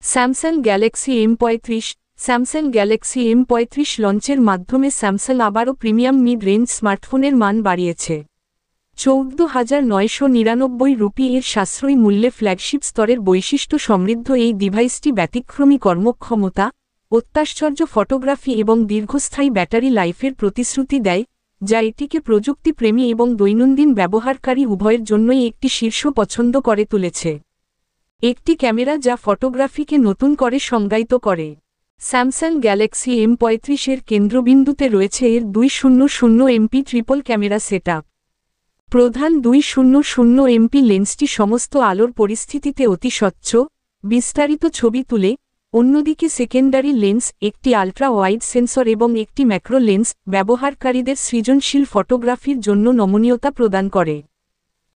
Samsung Galaxy M35 Samsung Galaxy M35 লঞ্চের মাধ্যমে Samsung আবারও প্রিমিয়াম মিড রেঞ্জ স্মার্টফোনের মান বাড়িয়েছে। 14,999 রুপি এর সাশ্রয়ী মূল্যে ফ্ল্যাগশিপ স্তরের বৈশিষ্ট্য সমৃদ্ধ এই ডিভাইসটি ব্যতিক্রমী কর্মক্ষমতা, অত্যাশ্চর্য ফটোগ্রাফি এবং দীর্ঘস্থায়ী ব্যাটারি লাইফের প্রতিশ্রুতি দেয়, যা এটিকে প্রযুক্তিপ্রেমী এবং দৈনন্দিন ব্যবহারকারী উভয়ের জন্যই একটি শীর্ষ পছন্দ করে তুলেছে। একটি ক্যামেরা যা ফটোগ্রাফিকে নতুন করে সংজ্ঞায়িত করে। স্যামসাং গ্যালাক্সি M35 এর কেন্দ্রবিন্দুতে রয়েছে এর 200 এমপি ট্রিপল ক্যামেরা সেটআপ। প্রধান 200 এমপি লেন্সটি সমস্ত আলোর পরিস্থিতিতে অতি স্বচ্ছ, বিস্তারিত ছবি তুলে, অন্যদিকে সেকেন্ডারি লেন্স, একটি আল্ট্রা ওয়াইড সেন্সর এবং একটি ম্যাক্রো লেন্স ব্যবহারকারীদের সৃজনশীল ফটোগ্রাফির জন্য নমনীয়তা প্রদান করে।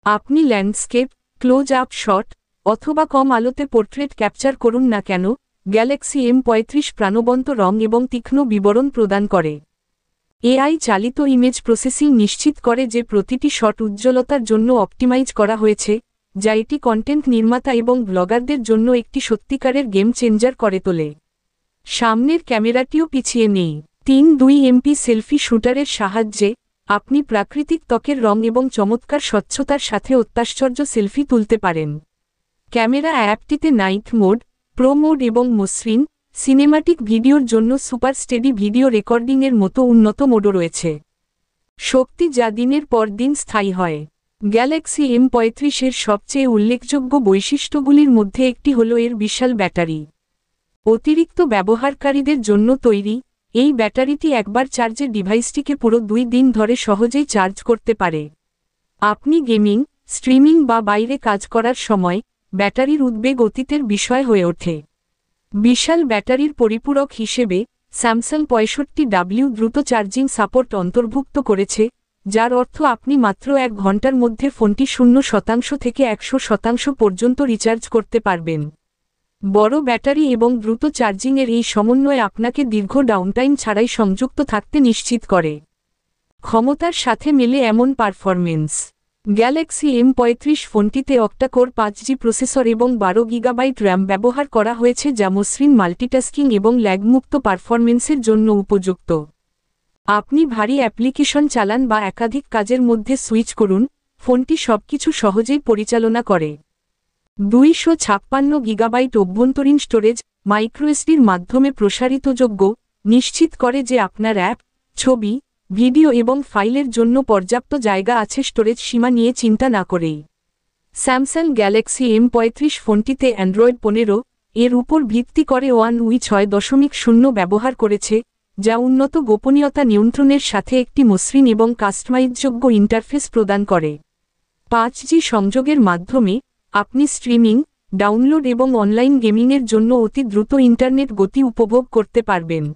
আপনি ল্যান্ডস্কেপ, ক্লোজ আপ শট অথবা কম আলোতে পোর্ট্রেট ক্যাপচার করুন না কেন, গ্যালাক্সি M35 প্রাণবন্ত রং এবং তীক্ষ্ণ বিবরণ প্রদান করে। এআই চালিত ইমেজ প্রসেসিং নিশ্চিত করে যে প্রতিটি শট উজ্জ্বলতার জন্য অপটিমাইজ করা হয়েছে, যা এটি কন্টেন্ট নির্মাতা এবং ব্লগারদের জন্য একটি সত্যিকারের গেম চেঞ্জার করে তোলে। সামনের ক্যামেরাটিও পিছিয়ে নেই। 3.2 এমপি সেলফি শুটারের সাহায্যে আপনি প্রাকৃতিক ত্বকের রং এবং চমৎকার স্বচ্ছতার সাথে অত্যাশ্চর্য সেলফি তুলতে পারেন। ক্যামেরা অ্যাপটিতে নাইট মোড, প্রো মোড এবং মসৃণ, সিনেমাটিক ভিডিওর জন্য সুপার স্টেডি ভিডিও রেকর্ডিংয়ের মতো উন্নত মোডও রয়েছে। শক্তি যা দিনের পর দিন স্থায়ী হয়। গ্যালাক্সি M35 এর সবচেয়ে উল্লেখযোগ্য বৈশিষ্ট্যগুলির মধ্যে একটি হল এর বিশাল ব্যাটারি। অতিরিক্ত ব্যবহারকারীদের জন্য তৈরি, এই ব্যাটারিটি একবার চার্জে ডিভাইসটিকে পুরো 2 দিন ধরে সহজেই চার্জ করতে পারে। আপনি গেমিং, স্ট্রিমিং বা বাইরে কাজ করার সময় ব্যাটারির উদ্বেগ অতীতের বিষয় হয়ে ওঠে। বিশাল ব্যাটারির পরিপূরক হিসেবে স্যামসাং 65W দ্রুত চার্জিং সাপোর্ট অন্তর্ভুক্ত করেছে, যার অর্থ আপনি মাত্র 1 ঘন্টার মধ্যে ফোনটি 0% থেকে 100% পর্যন্ত রিচার্জ করতে পারবেন। বড় ব্যাটারি এবং দ্রুত চার্জিংয়ের এই সমন্বয় আপনাকে দীর্ঘ ডাউনটাইম ছাড়াই সংযুক্ত থাকতে নিশ্চিত করে। ক্ষমতার সাথে মেলে এমন পারফরমেন্স। গ্যালাক্সি M35 ফোনটিতে অক্টা-কোর 5G প্রসেসর এবং 12 গিগাবাইট র্যাম ব্যবহার করা হয়েছে, যা মসৃণ মাল্টিটাস্কিং এবং ল্যাগমুক্ত পারফরমেন্সের জন্য উপযুক্ত। আপনি ভারী অ্যাপ্লিকেশন চালান বা একাধিক কাজের মধ্যে সুইচ করুন, ফোনটি সবকিছু সহজেই পরিচালনা করে। 256 গিগাবাইট অভ্যন্তরীণ স্টোরেজ মাইক্রোএসডির মাধ্যমে প্রসারিতযোগ্য নিশ্চিত করে যে আপনার অ্যাপ, ছবি, ভিডিও এবং ফাইলের জন্য পর্যাপ্ত জায়গা আছে স্টোরেজ সীমা নিয়ে চিন্তা না করেই। স্যামসাং গ্যালাক্সি M35 ফোনটিতে অ্যান্ড্রয়েড 15 এর উপর ভিত্তি করে One UI 6.0 ব্যবহার করেছে, যা উন্নত গোপনীয়তা নিয়ন্ত্রণের সাথে একটি মসৃণ এবং কাস্টমাইজযোগ্য ইন্টারফেস প্রদান করে। 5G সংযোগের মাধ্যমে আপনি স্ট্রিমিং, ডাউনলোড এবং অনলাইন গেমিংয়ের জন্য অতি দ্রুত ইন্টারনেট গতি উপভোগ করতে পারবেন।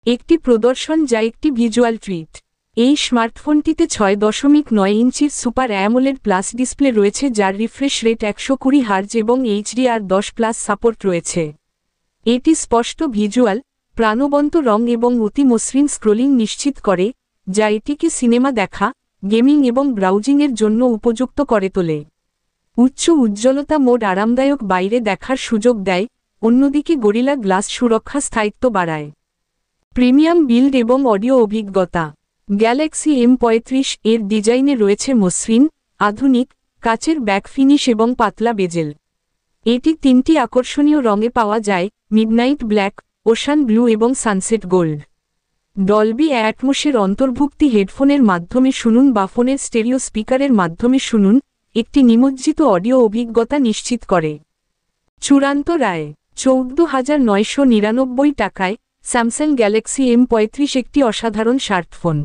একটি প্রদর্শন যা একটি ভিজুয়াল ট্রিট। এই স্মার্টফোনটিতে 6.9 ইঞ্চির সুপার অ্যামোলেড প্লাস ডিসপ্লে রয়েছে, যার রিফ্রেশ রেট 120 হার্জ এবং HDR10+ সাপোর্ট রয়েছে। এটি স্পষ্ট ভিজুয়াল, প্রাণবন্ত রং এবং অতি মসৃণ স্ক্রোলিং নিশ্চিত করে, যা এটিকে সিনেমা দেখা, গেমিং এবং ব্রাউজিংয়ের জন্য উপযুক্ত করে তোলে। উচ্চ উজ্জ্বলতা মোড আরামদায়ক বাইরে দেখার সুযোগ দেয়, অন্যদিকে গরিলা গ্লাস সুরক্ষা স্থায়িত্ব বাড়ায়। প্রিমিয়াম বিল্ড এবং অডিও অভিজ্ঞতা। গ্যালাক্সি M35 এর ডিজাইনে রয়েছে মসৃণ, আধুনিক, কাচের ব্যাক ফিনিশ এবং পাতলা বেজেল। এটি 3টি আকর্ষণীয় রঙে পাওয়া যায়: মিডনাইট ব্ল্যাক, ওশান ব্লু এবং সানসেট গোল্ড। ডলবি অ্যাটমসের অন্তর্ভুক্তি হেডফোনের মাধ্যমে শুনুন বা ফোনের স্টেরিও স্পিকারের মাধ্যমে শুনুন, একটি নিমজ্জিত অডিও অভিজ্ঞতা নিশ্চিত করে। চূড়ান্ত রায় 14,999 টাকায় স্যামসাং গ্যালাক্সি M35 একটি অসাধারণ স্মার্টফোন।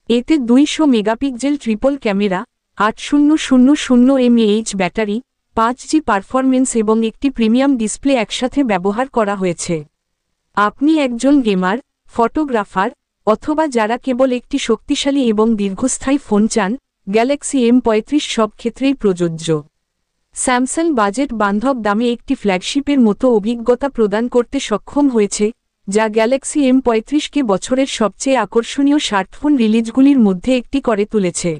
এতে 200 megapixel triple camera, 8000 mAh battery, 5G performance এবং একটি প্রিমিয়াম ডিসপ্লে একসাথে ব্যবহার করা হয়েছে। আপনি একজন গেমার, ফটোগ্রাফার, অথবা যারা কেবল একটি শক্তিশালী এবং দীর্ঘস্থায়ী ফোন চান, গ্যালাক্সি M35 সব ক্ষেত্রেই প্রযোজ্য। স্যামসাং বাজেট বান্ধব দামে একটি ফ্ল্যাগশিপের মতো অভিজ্ঞতা প্রদান করতে সক্ষম হয়েছে, যা গ্যালাক্সি M35কে বছরের সবচেয়ে আকর্ষণীয় স্মার্টফোন রিলিজগুলির মধ্যে একটি করে তুলেছে।